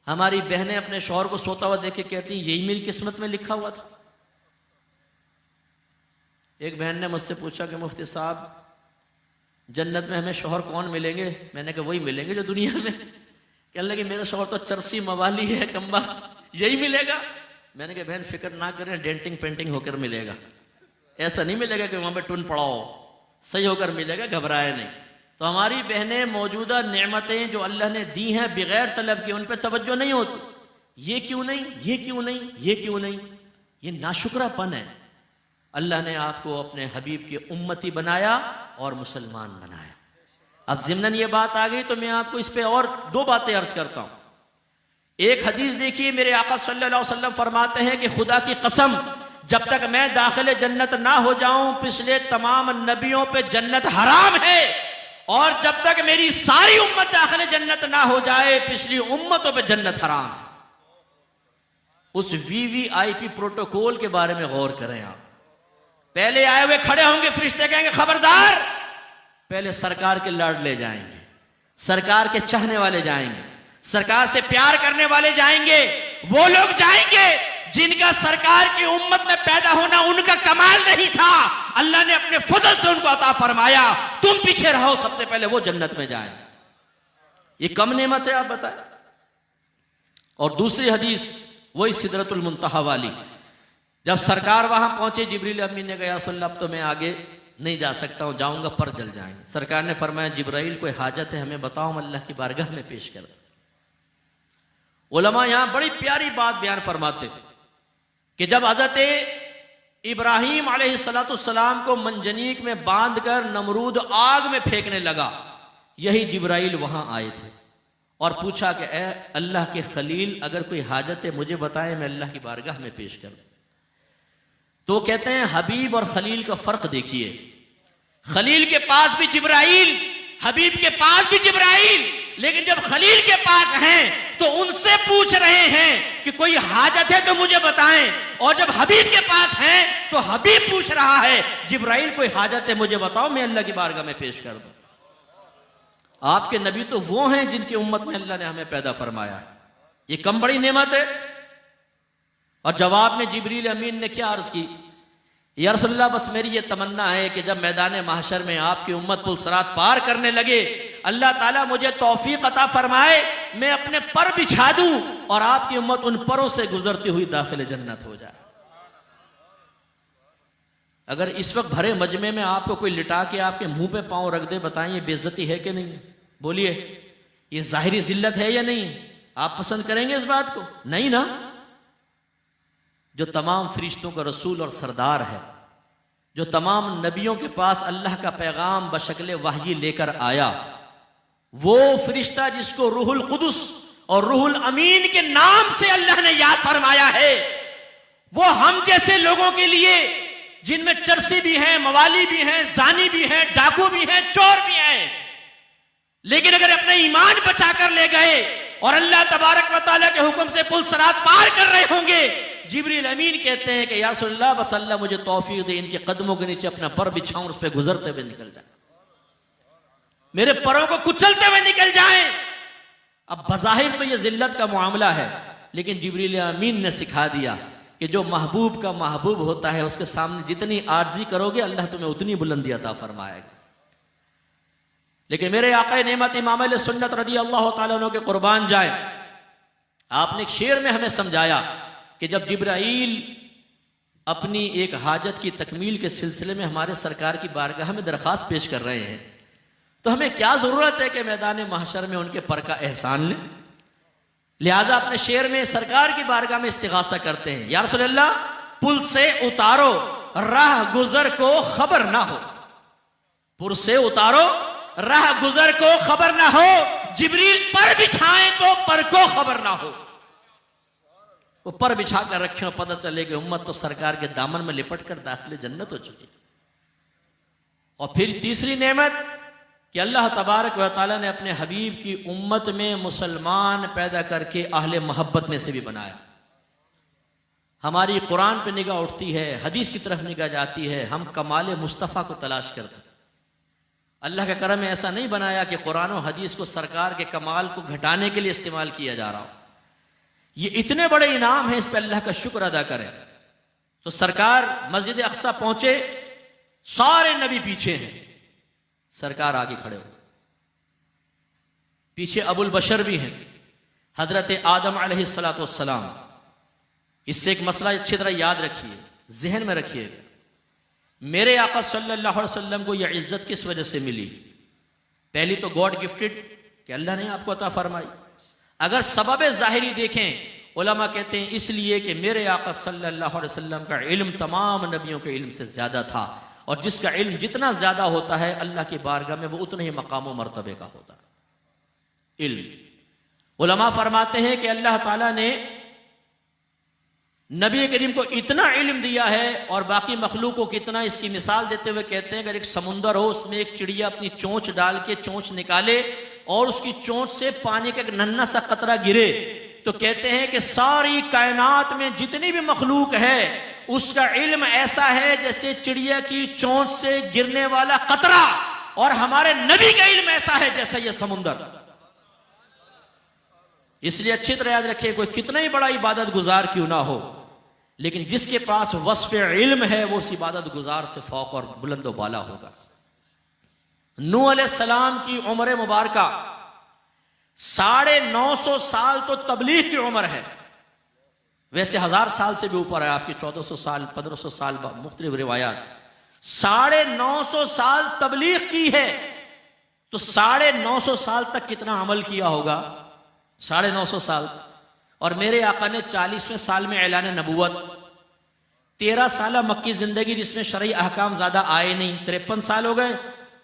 हमारी बहनें अपने शौहर को सोता हुआ देख के कहती यही मेरी किस्मत में लिखा हुआ था। एक बहन ने मुझसे पूछा कि मुफ्ती साहब, जन्नत में हमें शौहर कौन मिलेंगे? मैंने कहा वही मिलेंगे जो दुनिया में। कहने लगे मेरा शौहर तो चरसी मवाली है, कम्बा, यही मिलेगा। मैंने कहा बहन फिक्र ना करें, डेंटिंग पेंटिंग होकर मिलेगा। ऐसा नहीं मिलेगा कि वहां पे टुन पड़ाओ, सही होकर मिलेगा, घबराए नहीं। तो हमारी बहनें मौजूदा नेमतें जो अल्लाह ने दी हैं बगैर तलब के, उन पर तवज्जो नहीं होती। ये क्यों नहीं, ये क्यों नहीं, ये क्यों नहीं, ये नाशुक्रापन है। अल्लाह ने आपको अपने हबीब की उम्मती बनाया और मुसलमान बनाया। अब ज़िम्नन ये बात आ गई तो मैं आपको इस पे और दो बातें अर्ज करता हूं। एक हदीस देखिए, मेरे आका सल्लल्लाहु अलैहि वसल्लम फरमाते हैं कि खुदा की कसम, जब तक मैं दाखिले जन्नत ना हो जाऊं पिछले तमाम नबियों पे जन्नत हराम है, और जब तक मेरी सारी उम्मत दाखिले जन्नत ना हो जाए पिछली उम्मतों पे जन्नत हराम है। उस VVIP प्रोटोकॉल के बारे में गौर करें आप। पहले आए हुए खड़े होंगे, फरिश्ते कहेंगे खबरदार, पहले सरकार के लाडले जाएंगे, सरकार के चाहने वाले जाएंगे, सरकार से प्यार करने वाले जाएंगे। वो लोग जाएंगे जिनका सरकार की उम्मत में पैदा होना उनका कमाल नहीं था, अल्लाह ने अपने फजल से उनको अता फरमाया। तुम पीछे रहो, सबसे पहले वो जन्नत में जाए। ये कम नेमत है, आप बताएं। और दूसरी हदीस वही सिदरतुल मुंतहा वाली, जब सरकार वहां पहुंचे, जिब्रील अमीन ने कहा सल्लल्लाहु, अब तो मैं आगे नहीं जा सकता हूं, जाऊंगा पर जल जाएंगे। सरकार ने फरमाया जिब्राइल कोई हाजत है हमें बताओ, हम अल्लाह की बारगाह में पेश कर। उलमा यहां बड़ी प्यारी बात बयान फरमाते कि जब हजरत इब्राहिम अलैहिस्सलाम को मंजनीक में बांधकर नमरूद आग में फेंकने लगा, यही जिब्राइल वहां आए थे और पूछा कि ए अल्लाह के खलील, अगर कोई हाजत है मुझे बताए, मैं अल्लाह की बारगाह में पेश कर दूं। तो कहते हैं हबीब और खलील का फर्क देखिए। खलील के पास भी जिब्राइल, हबीब के पास भी जिब्राइल, लेकिन जब खलील के पास हैं तो उनसे पूछ रहे हैं कि कोई हाजत है तो मुझे बताएं, और जब हबीब के पास हैं तो हबीब पूछ रहा है जिब्राइल कोई हाजत है मुझे बताओ, मैं अल्लाह की बारगाह में पेश कर दूं। आपके नबी तो वो हैं जिनकी उम्मत में अल्लाह ने हमें पैदा फरमाया, ये कम बड़ी नेमत है। और जवाब में जिब्रील अमीन ने क्या अर्ज की, या रसूलल्लाह बस मेरी ये तमन्ना है कि जब मैदान महशर में आपकी उम्मत पुल सिरात पार करने लगे, अल्लाह ताला मुझे तौफीक अता फरमाए, मैं अपने पर बिछा दूं और आपकी उम्मत उन परों से गुजरती हुई दाखिल जन्नत हो जाए। अगर इस वक्त भरे मजमे में आपको कोई लिटा के आपके मुंह पे पांव रख दे, बताइए बेइज्जती है कि नहीं? बोलिए, ये जाहिरी जिल्लत है या नहीं? आप पसंद करेंगे इस बात को? नहीं ना। जो तमाम फरिश्तों का रसूल और सरदार है, जो तमाम नबियों के पास अल्लाह का पैगाम बशक्ल वही लेकर आया, वो फरिश्ता जिसको रूहुल कुदुस और रूहुल अमीन के नाम से अल्लाह ने याद फरमाया है, वो हम जैसे लोगों के लिए जिनमें चरसी भी है, मवाली भी हैं, जानी भी हैं, डाकू भी हैं, चोर भी हैं, लेकिन अगर अपने ईमान बचाकर ले गए और अल्लाह तबारक व तआला के हुक्म से पुल सिरात पार कर रहे होंगे, जिब्रील अमीन कहते हैं कि या रसूलल्लाह बस अल्लाह मुझे तौफीक दे, इनके कदमों के नीचे अपना पर बिछाऊं, उस पर गुजरते हुए निकल जाए, मेरे परों को कुचलते हुए निकल जाएं। अब बज़ाहिर तो यह जिल्लत का मामला है, लेकिन जिब्रील अमीन ने सिखा दिया कि जो महबूब का महबूब होता है उसके सामने जितनी आर्जी करोगे अल्लाह तुम्हें उतनी बुलंदी अता फरमाएगा। लेकिन मेरे आका नेमत इमाम अहले सुन्नत रज़ी अल्लाह तआला अन्हु के कुर्बान जाए, आपने एक शेर में हमें समझाया कि जब जिब्राइल अपनी एक हाजत की तकमील के सिलसिले में हमारे सरकार की बारगाह में दरख्वास्त पेश कर रहे हैं, तो हमें क्या जरूरत है कि मैदान महशर में उनके पर का एहसान लें। लिहाजा अपने शेर में सरकार की बारगाह में इस्तिगासा करते हैं, या रसूलल्लाह पुल से उतारो राह गुजर को खबर ना हो, पुल से उतारो राह गुजर को खबर ना हो, जिब्रील पर बिछाएं तो पर को खबर ना हो। वो पर बिछा कर रखे, पता चले कि उम्मत तो सरकार के दामन में लिपट कर दाखिल जन्नत हो चुकी। और फिर तीसरी नेमत कि अल्लाह तबारक व तआला ने अपने हबीब की उम्मत में मुसलमान पैदा करके अहले मोहब्बत में से भी बनाया। हमारी कुरान पे निगाह उठती है, हदीस की तरफ निगाह जाती है, हम कमाल मुस्तफ़ा को तलाश करते हैं। अल्लाह का करम में ऐसा नहीं बनाया कि कुरान और हदीस को सरकार के कमाल को घटाने के लिए इस्तेमाल किया जा रहा हो। ये इतने बड़े इनाम हैं, इस पर अल्लाह का शुक्र अदा करें। तो सरकार मस्जिद अक्सा पहुंचे, सारे नबी पीछे हैं, सरकार आगे खड़े हो, पीछे अबुल बशर भी हैं, हजरत आदम अलैहिस्सलाम। इससे एक मसला अच्छी तरह याद रखिए, जहन में रखिए, मेरे आका सल्लल्लाहु अलैहि वसल्लम को यह इज्जत किस वजह से मिली? पहली तो गॉड गिफ्टेड कि अल्लाह ने आपको अता फरमाई। अगर सबब ज़ाहिरी देखें, उलमा कहते हैं इसलिए कि मेरे आका सल्लल्लाहु अलैहि वसल्लम का इल्म तमाम नबियों के इल्म से ज्यादा था, और जिसका इल्म जितना ज्यादा होता है अल्लाह की बारगाह में वो उतने ही मकाम व मर्तबे का होता है। इल्म उलमा फरमाते हैं कि अल्लाह ताला ने नबी करीम को इतना इल्म दिया है और बाकी मखलूक को कितना, इसकी मिसाल देते हुए कहते हैं अगर एक समुंदर हो, उसमें एक चिड़िया अपनी चोंच डाल के चोंच निकाले और उसकी चोंच से पानी का एक नन्हा सा कतरा गिरे, तो कहते हैं कि सारी कायनात में जितनी भी मखलूक है उसका इल्म ऐसा है जैसे चिड़िया की चोंच से गिरने वाला कतरा, और हमारे नबी का इल्म ऐसा है जैसा यह समुंदर। इसलिए अच्छी तरह याद रखिए, कोई कितना ही बड़ा इबादत गुजार क्यों ना हो, लेकिन जिसके पास वस्फ़ इल्म है वो उस इबादत गुजार से फौक और बुलंदो बाला होगा। नूह अलैहिस्सलाम की उम्र मुबारका 950 साल तो तबलीग की उम्र है, वैसे 1000 साल से भी ऊपर है, आपकी 1400 साल 1500 साल मुख्तलिफ रिवायात। 950 साल तबलीग की है, तो 950 साल तक कितना अमल किया होगा? 950 साल। और मेरे आका ने 40वें साल में ऐलान नबूवत, 13 साल मक्की जिंदगी जिसमें शरई अहकाम ज्यादा आए नहीं, 53 साल हो गए।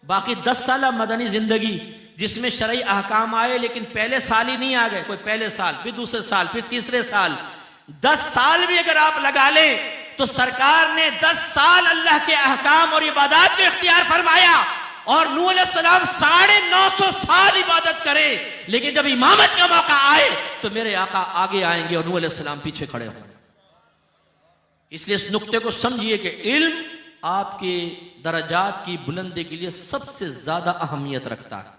बाकी 10 साल मदनी जिंदगी जिसमें शरई अहकाम आए लेकिन पहले साल ही नहीं आ गए, कोई पहले साल, फिर दूसरे साल, फिर तीसरे साल। 10 साल भी अगर आप लगा लें तो सरकार ने 10 साल अल्लाह के अहकाम और इबादत को इख्तियार फरमाया और नूह अलैहिस्सलाम 950 साल इबादत करे, लेकिन जब इमामत का मौका आए तो मेरे आका आगे आएंगे और नूह अलैहिस्सलाम पीछे खड़े होंगे। इसलिए इस नुक्ते को समझिए कि इल्म आपके दर्जात की बुलंदी के लिए सबसे ज्यादा अहमियत रखता है।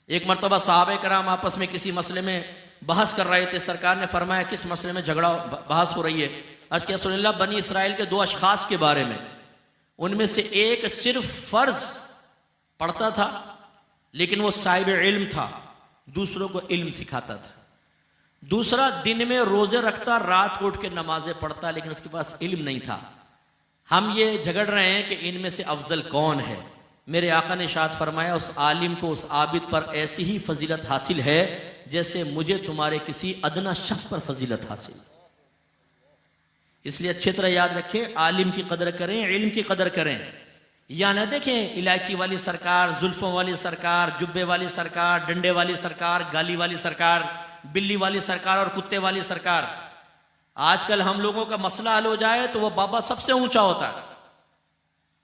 एक मरतबा सहाबे कराम आपस में किसी मसले में बहस कर रहे थे। सरकार ने फरमाया किस मसले में झगड़ा बहस हो रही है? अर्ज़ किया रसूलुल्लाह बनी इसराइल के 2 अशखास के बारे में, उनमें से एक सिर्फ फर्ज पढ़ता था लेकिन वो साहिब इल्म था, दूसरों को इल्म सिखाता था। दूसरा दिन में रोजे रखता, रात को उठ के नमाजें पढ़ता, लेकिन उसके पास इल्म नहीं था। हम ये झगड़ रहे हैं कि इनमें से अफजल कौन है। मेरे आका ने इरशाद फरमाया उस आलिम को, उस आबिद पर ऐसी ही फजीलत हासिल है जैसे मुझे तुम्हारे किसी अदना शख्स पर फजीलत हासिल। इसलिए अच्छी तरह याद रखें, आलिम की कदर करें, इल्म की कदर करें। या ना देखें इलायची वाली सरकार, जुल्फों वाली सरकार, जुब्बे वाली सरकार, डंडे वाली सरकार, गाली वाली सरकार, बिल्ली वाली सरकार और कुत्ते वाली सरकार। आजकल हम लोगों का मसला हल हो जाए तो वह बाबा सबसे ऊंचा होता है।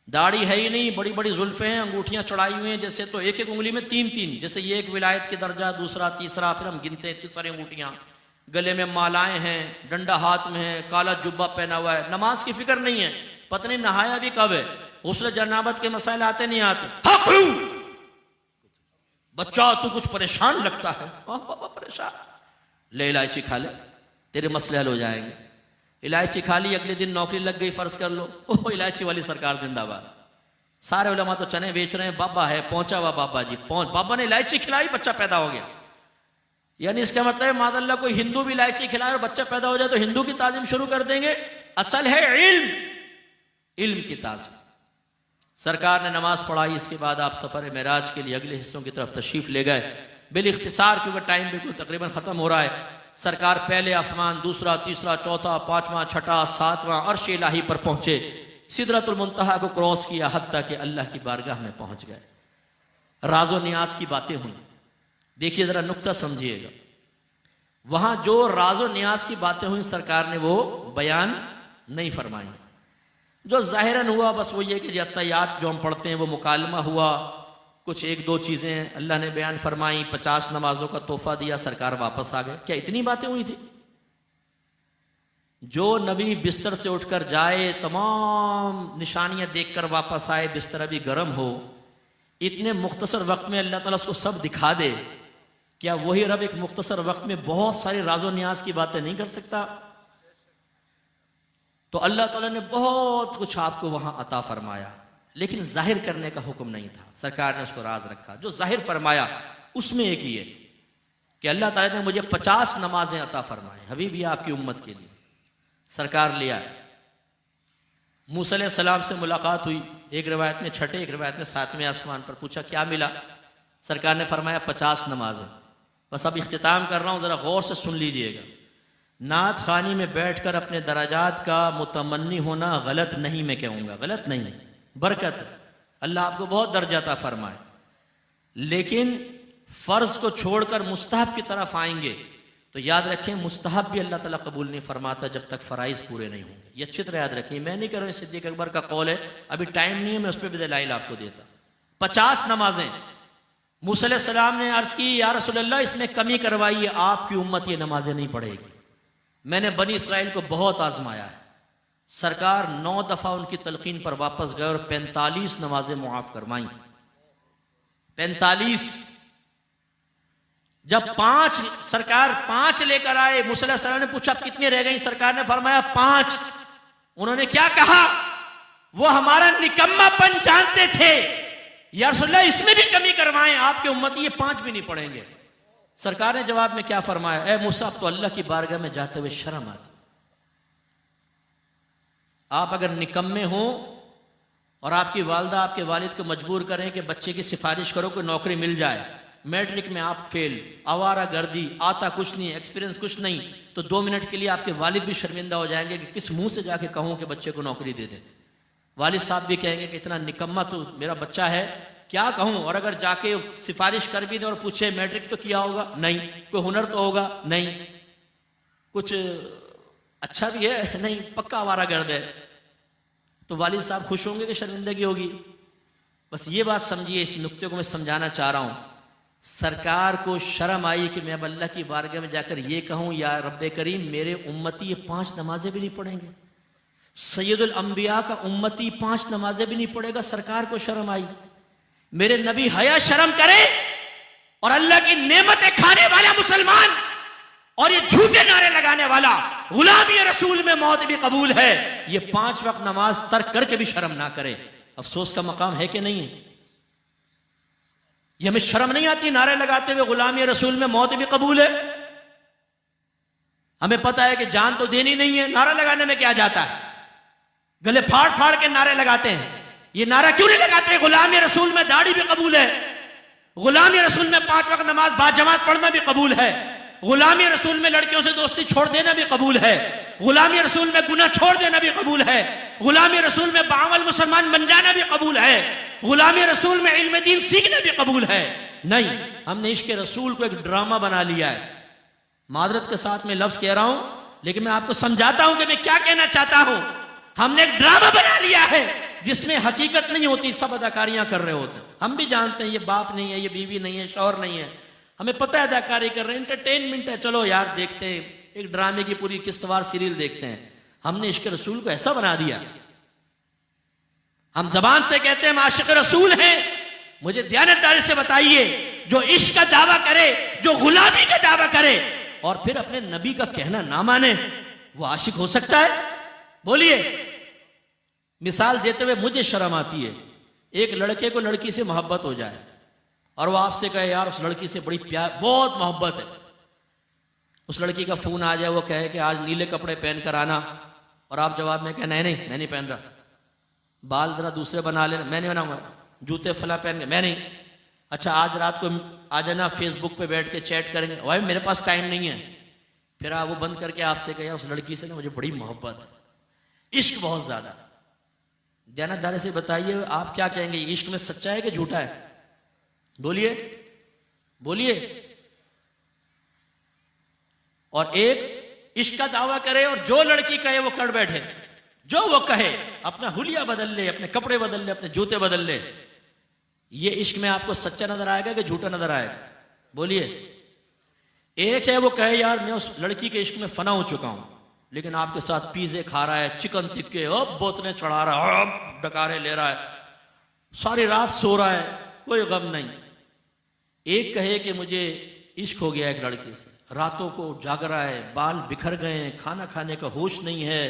दाढ़ी है ही नहीं, बड़ी बड़ी जुल्फे हैं, अंगूठियां चढ़ाई हुई हैं जैसे, तो एक एक उंगली में 3-3, जैसे ये एक विलायत के दर्जा, दूसरा, तीसरा, फिर हम गिनते हैं 3 अंगूठियां, गले में मालाएं हैं, डंडा हाथ में है, काला जुब्बा पहना हुआ है, नमाज की फिक्र नहीं है, पता नहीं नहाया भी कब है, गुस्ल जनाबत के मसाइल आते नहीं आते। बच्चा तू कुछ परेशान लगता है, बाबा परेशान, ले इलायची खा ले, तेरे मसले हल हो जाएंगे। इलायची खा ली, अगले दिन नौकरी लग गई, फर्ज कर लो, ओह इलायची वाली सरकार जिंदाबाद। सारे उलमा तो चने बेच रहे हैं, बाबा है पहुंचा हुआ, बाबा जी पहुंच, बाबा ने इलायची खिलाई, बच्चा पैदा हो गया। यानी इसका मतलब है मादल्ला कोई हिंदू भी इलायची खिलाए और बच्चा पैदा हो जाए तो हिंदू की ताजीम शुरू कर देंगे। असल है इल्म, इल्म की ताजीम। सरकार ने नमाज पढ़ाई, इसके बाद आप सफर मेराज के लिए अगले हिस्सों की तरफ तशरीफ ले गए। बिल इख्तिसार, क्योंकि टाइम बिल्कुल तकरीबन खत्म हो रहा है। सरकार पहले आसमान, दूसरा, तीसरा, चौथा, 5वां, 6ठा, 7वां अर्श इलाही पर पहुंचे, सिदरतुल मुंतहा को क्रॉस किया, हत्ता कि अल्लाह की बारगाह में पहुंच गए। राजो नियाज की बातें हुई, देखिए जरा नुक्ता समझिएगा। वहां जो राजो नियाज की बातें हुई सरकार ने वो बयान नहीं फरमाई। जो जाहिरन हुआ बस वो ये कि अत्तहियात जो हम पढ़ते हैं वो मुकालमा हुआ, कुछ 1-2 चीजें अल्लाह ने बयान फरमाई, 50 नमाजों का तोहफा दिया, सरकार वापस आ गए। क्या इतनी बातें हुई थी? जो नबी बिस्तर से उठकर जाए, तमाम निशानियां देखकर वापस आए, बिस्तर अभी गर्म हो, इतने मुख्तसर वक्त में अल्लाह ताला उसको सब दिखा दे, क्या वही रब एक मुख्तसर वक्त में बहुत सारी राजो नियाज की बातें नहीं कर सकता? तो अल्लाह ताला ने बहुत कुछ आपको वहां अता फरमाया, लेकिन जाहिर करने का हुक्म नहीं था। सरकार ने उसको राज रखा। जो जाहिर फरमाया उसमें एक ही है कि अल्लाह ताला ने मुझे 50 नमाजें अता फरमाए, हबीबी आपकी उम्मत के लिए। सरकार लिया, मूसा अलैहिस्सलाम से मुलाकात हुई, एक रिवायत में 6ठे, एक रिवायत में 7वें आसमान पर। पूछा क्या मिला? सरकार ने फरमाया 50 नमाजें। बस अब इख्तिताम कर रहा हूं, जरा गौर से सुन लीजिएगा। नात खानी में बैठकर अपने दराजात का मुतमन्नी होना गलत नहीं, मैं कहूँगा गलत नहीं, बरकत, अल्लाह आपको बहुत दर्जा अता फरमाए। लेकिन फ़र्ज को छोड़कर मुस्तहब की तरफ आएंगे तो याद रखें मुस्तहब भी अल्लाह ताला कबूल नहीं फरमाता जब तक फ़राइज़ पूरे नहीं होंगे। ये अच्छी तरह याद रखें। मैं नहीं कर रहा हूँ, सिद्दीक़ अकबर का कौल है, अभी टाइम नहीं है, मैं उस पर भी दलाइल आपको देता। 50 नमाजें। मूसा अलैहिस्सलाम ने अर्ज़ की, या रसूलल्लाह इसमें कमी करवाइए, आपकी उम्मत ये नमाजें नहीं पढ़ेगी। मैंने बनी इसराइल को बहुत आजमाया है। सरकार 9 दफा उनकी तलकीन पर वापस गए और 45 नमाजें मुआफ करवाई। 45। जब 5 सरकार 5 लेकर आए, मूसा अलैहिस्सलाम ने पूछा कितनी रह गई? सरकार ने फरमाया 5। उन्होंने क्या कहा? वो हमारा निकम्मापन जानते थे, या रसूलल्लाह इसमें भी कमी करवाएं, आपके उम्मती ये 5 भी नहीं पढ़ेंगे। सरकार ने जवाब में क्या फरमाया? ए मूसा, अब तो अल्लाह की बारगाह में जाते हुए शर्म आती। आप अगर निकम्मे हो और आपकी वालदा आपके वालिद को मजबूर करें कि बच्चे की सिफारिश करो कि नौकरी मिल जाए, मैट्रिक में आप फेल, आवारा गर्दी, आता कुछ नहीं, एक्सपीरियंस कुछ नहीं, तो 2 मिनट के लिए आपके वालिद भी शर्मिंदा हो जाएंगे कि किस मुंह से जाके कहूं कि बच्चे को नौकरी दे दे। वालिद साहब भी कहेंगे कि इतना निकम्मा तो मेरा बच्चा है, क्या कहूं। और अगर जाके सिफारिश कर भी दे और पूछे मैट्रिक तो किया होगा? नहीं। कोई हुनर तो होगा? नहीं। कुछ अच्छा भी है, नहीं पक्का आवारागर्द है, तो वालिद साहब खुश होंगे कि शर्मिंदगी होगी? बस ये बात समझिए, इस नुक्ते को मैं समझाना चाह रहा हूं। सरकार को शर्म आई कि मैं अब अल्लाह की बारगाह में जाकर ये कहूं, या रब्बे करीम मेरे उम्मती ये 5 नमाजें भी नहीं पढ़ेंगे, सैयदुल अंबिया का उम्मती 5 नमाजें भी नहीं पढ़ेगा। सरकार को शर्म आई, मेरे नबी हया शर्म करे, और अल्लाह की नेमतें खाने वाला मुसलमान और ये झूठे नारे लगाने वाला गुलामी रसूल में मौत भी कबूल है, ये 5 वक्त नमाज तर्क करके भी शर्म ना करे। अफसोस का मकाम है कि नहीं है? ये हमें शर्म नहीं आती नारे लगाते हुए गुलामी रसूल में मौत भी कबूल है? हमें पता है कि जान तो देनी नहीं है, नारा लगाने में क्या जाता है? गले फाड़ फाड़ के नारे लगाते हैं। ये नारा क्यों नहीं लगाते? गुलामी रसूल में दाढ़ी भी कबूल है, गुलामी रसूल में 5 वक्त नमाज बाजमात पढ़ना भी कबूल है, गुलामी रसूल में लड़कियों से दोस्ती छोड़ देना भी कबूल है, गुलामी रसूल में गुनाह छोड़ देना भी कबूल है, गुलामी रसूल में बावल मुसलमान बन जाना भी कबूल है, गुलामी रसूल में इल्म दीन सीखना भी कबूल है। नहीं, हमने इश्क रसूल को एक ड्रामा बना लिया है। मादरत के साथ मैं लफ्ज कह रहा हूं, लेकिन मैं आपको समझाता हूं कि मैं क्या कहना चाहता हूं। हमने एक ड्रामा बना लिया है जिसमें हकीकत नहीं होती, सब अदाकारियां कर रहे होते हैं। हम भी जानते हैं ये बाप नहीं है, ये बीवी नहीं है, शौहर नहीं है, हमें पता है अदाकारी कर रहे हैं, एंटरटेनमेंट है, चलो यार देखते हैं, एक ड्रामे की पूरी किस्तवार सीरियल देखते हैं। हमने इश्क रसूल को ऐसा बना दिया, हम जबान से कहते हैं हम आशिक रसूल हैं। मुझे दयानतदारी से बताइए, जो इश्क का दावा करे, जो गुलामी का दावा करे और फिर अपने नबी का कहना ना माने, वो आशिक हो सकता है? बोलिए। मिसाल देते हुए मुझे शर्म आती है, एक लड़के को लड़की से मोहब्बत हो जाए और वो आपसे कहे यार उस लड़की से बड़ी प्यार, बहुत मोहब्बत है, उस लड़की का फोन आ जाए, वो कहे कि आज नीले कपड़े पहन कर आना, और आप जवाब में कहें नहीं नहीं मैं नहीं पहन रहा, बाल जरा दूसरे बना लेना, मैं नहीं बनाऊंगा, जूते फला पहन के मैं नहीं, अच्छा आज रात को आ जाना, फेसबुक पे बैठ के चैट करेंगे, भाई मेरे पास टाइम नहीं है। फिर आप वो बंद करके आपसे कहे उस लड़की से ना मुझे बड़ी मोहब्बत है, इश्क बहुत ज्यादा। दयानतदारी से बताइए आप क्या कहेंगे, इश्क में सच्चा है कि झूठा है? बोलिए बोलिए। और एक इश्क का दावा करे और जो लड़की कहे वो कर बैठे, जो वो कहे, अपना हुलिया बदल ले, अपने कपड़े बदल ले, अपने जूते बदल ले, ये इश्क में आपको सच्चा नजर आएगा कि झूठा नजर आएगा? बोलिए। एक है वो कहे यार मैं उस लड़की के इश्क में फना हो चुका हूं, लेकिन आपके साथ पिज़्ज़े खा रहा है, चिकन टिक्के, अब बोतलें चढ़ा रहा है, अब डकारे ले रहा है, सारी रात सो रहा है, कोई गम नहीं। एक कहे कि मुझे इश्क हो गया एक लड़की से, रातों को जाग रहा है, बाल बिखर गए, खाना खाने का होश नहीं है,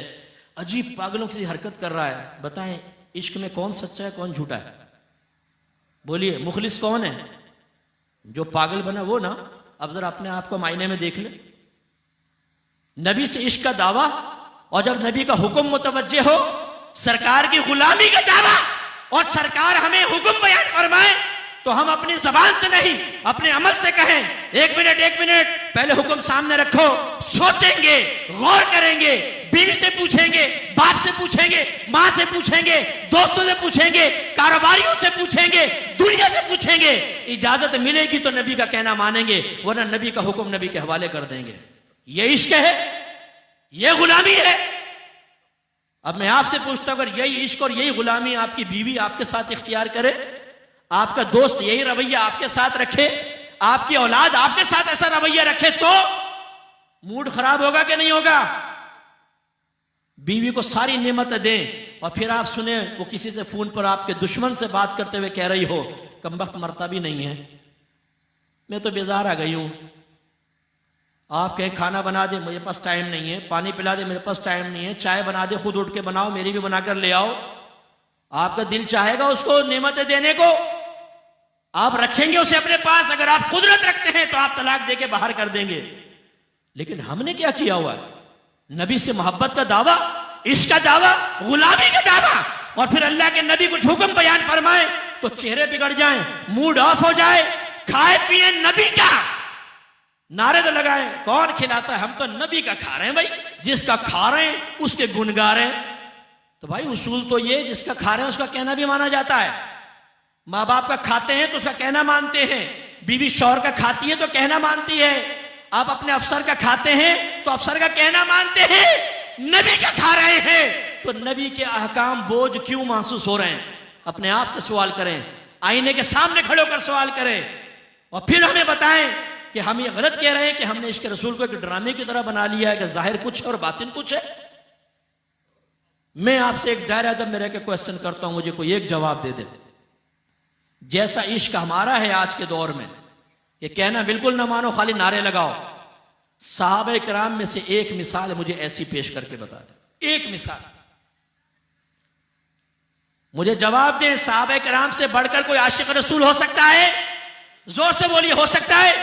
अजीब पागलों की हरकत कर रहा है। बताएं इश्क में कौन सच्चा है कौन झूठा है? बोलिए। मुखलिस कौन है? जो पागल बना वो ना। अब जरा अपने आप को मायने में देख ले। नबी से इश्क का दावा, और जब नबी का हुक्म मुतवज्जे हो, सरकार की गुलामी का दावा, और सरकार हमें हुक्म बयान फरमाए तो हम अपनी जबान से नहीं अपने अमल से कहें एक मिनट पहले हुक्म सामने रखो, सोचेंगे, गौर करेंगे, बीवी से पूछेंगे, बाप से पूछेंगे, माँ से पूछेंगे, दोस्तों से पूछेंगे, कारोबारियों से पूछेंगे, दुनिया से पूछेंगे, इजाजत मिलेगी तो नबी का कहना मानेंगे, वरना नबी का हुक्म नबी के हवाले कर देंगे। ये इश्क है, ये गुलामी है। अब मैं आपसे पूछता हूं, अगर यही इश्क और यही गुलामी आपकी बीवी आपके साथ इख्तियार करे, आपका दोस्त यही रवैया आपके साथ रखे, आपकी औलाद आपके साथ ऐसा रवैया रखे, तो मूड खराब होगा कि नहीं होगा? बीवी को सारी नेमतें दें और फिर आप सुने वो किसी से फोन पर आपके दुश्मन से बात करते हुए कह रही हो कमबख्त मरता भी नहीं है, मैं तो बेजार आ गई हूं, आप कहें खाना बना दे, मेरे पास टाइम नहीं है, पानी पिला दे, मेरे पास टाइम नहीं है, चाय बना दे, खुद उठ के बनाओ, मेरी भी बनाकर ले आओ, आपका दिल चाहेगा उसको नेमतें देने को, आप रखेंगे उसे अपने पास। अगर आप कुदरत रखते हैं तो आप तलाक देके बाहर कर देंगे। लेकिन हमने क्या किया हुआ है? नबी से मोहब्बत का दावा, इश्क का दावा, गुलामी का दावा, और फिर अल्लाह के नबी कुछ हुक्म बयान फरमाए तो चेहरे बिगड़ जाएं, मूड ऑफ हो जाए, खाए पिए नबी का, नारे तो लगाए, कौन खिलाता है? हम तो नबी का खा रहे हैं भाई, जिसका खा रहे हैं उसके गुण गा रहे हैं। तो भाई उसूल तो ये, जिसका खा रहे हैं उसका कहना भी माना जाता है। माँ बाप का खाते हैं तो उसका कहना मानते हैं, बीवी शौहर का खाती है तो कहना मानती है, आप अपने अफसर का खाते हैं तो अफसर का कहना मानते हैं। नबी का खा रहे हैं तो नबी के अहकाम बोझ क्यों महसूस हो रहे हैं? अपने आप से सवाल करें, आईने के सामने खड़े होकर सवाल करें और फिर हमें बताएं कि हम ये गलत कह रहे हैं कि हमने इश्क रसूल को एक ड्रामे की तरह बना लिया है कि जाहिर कुछ है और बातिन कुछ है। मैं आपसे एक दायरा अदब में रह के क्वेश्चन करता हूं, मुझे कोई एक जवाब दे दे। जैसा इश्क हमारा है आज के दौर में, ये कहना बिल्कुल ना मानो, खाली नारे लगाओ। सहाबा किराम में से एक मिसाल मुझे ऐसी पेश करके बता दे, एक मिसाल मुझे जवाब दें। सहाबा किराम से बढ़कर कोई आशिक रसूल हो सकता है? जोर से बोलिए, हो सकता है?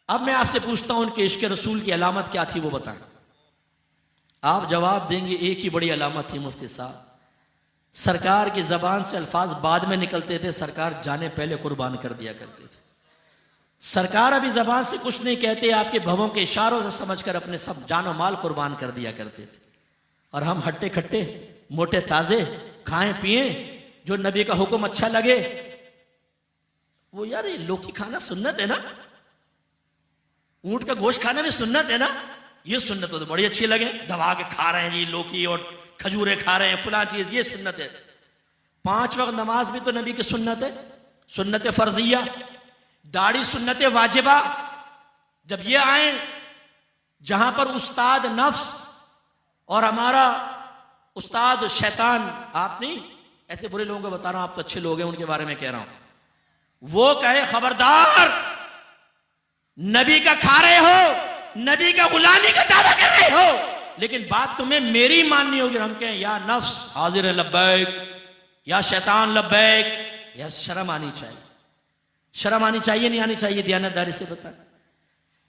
अब मैं आपसे पूछता हूं उनके इश्क रसूल की अलामत क्या थी वो बताएं। आप जवाब देंगे एक ही बड़ी अलामत थी मुफ्ती साहब, सरकार की जबान से अल्फाज बाद में निकलते थे, सरकार जाने पहले कुर्बान कर दिया करते थे। सरकार अभी जबान से कुछ नहीं कहते, आपके भवों के इशारों से समझकर अपने सब जानो माल कुर्बान कर दिया करते थे। और हम हट्टे खट्टे मोटे ताजे खाएं पिए, जो नबी का हुक्म अच्छा लगे वो, यार ये लौकी खाना सुन्नत है ना, ऊंट का गोश्त खाना भी सुन्नत है ना, ये सुन्नत तो बड़ी अच्छी लगे, दबा के खा रहे हैं जी, लौकी और खजूरें खा रहे हैं, फुला चीज, ये सुन्नत है। 5 वक्त नमाज भी तो नबी की सुन्नत है, सुन्नत फर्जिया। दाढ़ी सुन्नत वाजिबा। जब ये आए जहां पर उस्ताद नफ्स और हमारा उस्ताद शैतान, आप नहीं, ऐसे बुरे लोगों को बता रहा हूं, आप तो अच्छे लोग हैं उनके बारे में कह रहा हूं, वो कहे खबरदार नबी का खा रहे हो, नबी का गुलामी का दावा कर रहे हो, लेकिन बात तुम्हें मेरी माननी होगी। हम कहें या नफ्स हाजिर है लब्बैक, या शैतान लब्बैक, या शर्म आनी चाहिए। शर्म आनी चाहिए नहीं आनी चाहिए? दयानतदारी से बता।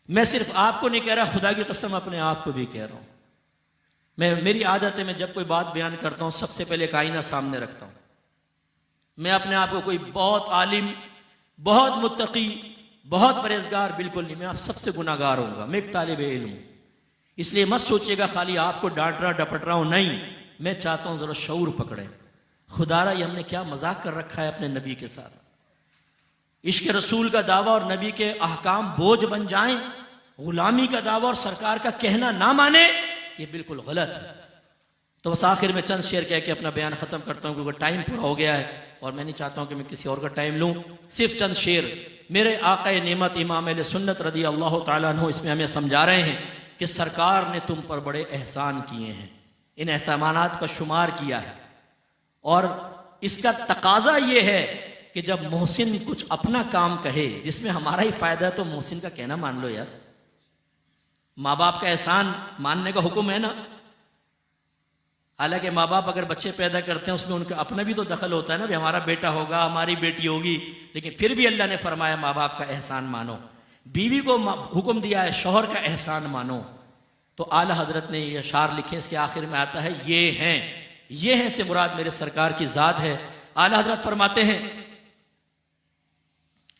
मैं सिर्फ आपको नहीं कह रहा, खुदा की कसम अपने आप को भी कह रहा हूं। मेरी आदत है, मैं जब कोई बात बयान करता हूं सबसे पहले एक आईना सामने रखता हूं। मैं अपने आप को कोई बहुत आलिम, बहुत मुत्तकी, बहुत परहेजगार बिल्कुल नहीं, मैं आप सबसे गुनाहगार होऊंगा। मैं एक तालिब इल्म हूं, इसलिए मत सोचिएगा खाली आपको डांट रहा डपट रहा हूं, नहीं, मैं चाहता हूं जरा शऊर पकड़े। खुदारा ये हमने क्या मजाक कर रखा है अपने नबी के साथ। इश्क रसूल का दावा और नबी के अहकाम बोझ बन जाएं, गुलामी का दावा और सरकार का कहना ना माने, ये बिल्कुल गलत है। तो बस आखिर में चंद शेर कह के अपना बयान खत्म करता हूं, क्योंकि टाइम पूरा हो गया है और मैं नहीं चाहता हूं कि मैं किसी और का टाइम लूं। सिर्फ चंद शेर मेरे आक़ाए नेमत इमाम अहले सुन्नत रज़ी अल्लाह तआला अन्हु इसमें हमें समझा रहे हैं कि सरकार ने तुम पर बड़े एहसान किए हैं, इन एहसानात का शुमार किया है, और इसका तकाजा यह है कि जब मोहसिन कुछ अपना काम कहे जिसमें हमारा ही फायदा है तो मोहसिन का कहना मान लो यार। माँ बाप का एहसान मानने का हुक्म है ना। हालांकि माँ बाप अगर बच्चे पैदा करते हैं उसमें उनका अपना भी तो दखल होता है ना, भी हमारा बेटा होगा, हमारी बेटी होगी, लेकिन फिर भी अल्लाह ने फरमाया माँ बाप का एहसान मानो। बीवी को हुक्म दिया है शौहर का एहसान मानो। तो आला हजरत ने ये अशार लिखे, इसके आखिर में आता है ये हैं से मुराद मेरे सरकार की जात है। आला हजरत फरमाते हैं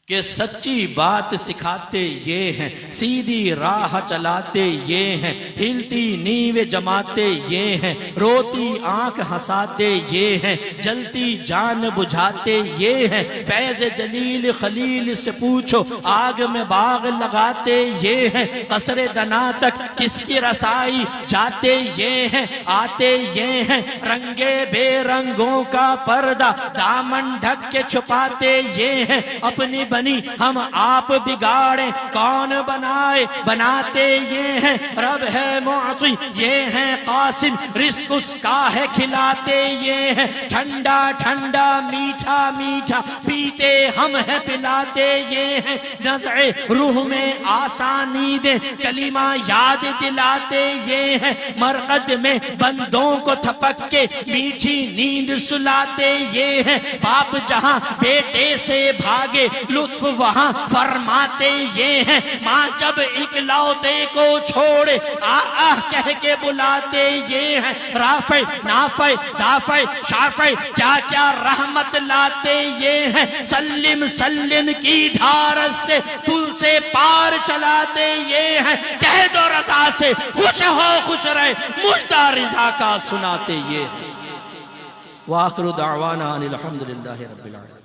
कि सच्ची बात सिखाते ये हैं, सीधी राह चलाते ये हैं, हिलती नींव जमाते ये हैं, रोती आंख हंसाते ये हैं, जलती जान बुझाते ये हैं, फैज जलील खलील से पूछो आग में बाग लगाते ये हैं, कसरे दना तक किसकी रसाई जाते ये हैं, आते ये हैं, रंगे बेरंगों का पर्दा दामन ढक के छुपाते ये हैं, अपनी बनी हम आप बिगाड़े कौन बनाए बनाते ये हैं, रब है मुअती ये हैं कासिम रिस्क उसका है खिलाते ये हैं, ठंडा ठंडा मीठा मीठा पीते हम है पिलाते ये हैं, नज़े रूह में आसानी दे कलीमा याद दिलाते ये हैं, मरकद में बंदों को थपक के मीठी नींद सुलाते ये हैं, बाप जहां बेटे से भागे लुत्फ वहां फरमाते ये हैं, माँ जब इकलौते को छोड़े आ कह के बुलाते ये हैं, राफे नाफे दाफे शाफे क्या क्या रहमत लाते ये हैं, सल्लिम सल्लिम की ढारस से पुल से पार चलाते ये हैं, कह दो रजा से खुश हो खुश रहे मुझदा रिजा का सुनाते ये हैं। वाखिरु दावाना अनिल हम्दुलिल्लाहि रब्बिल आलमीन।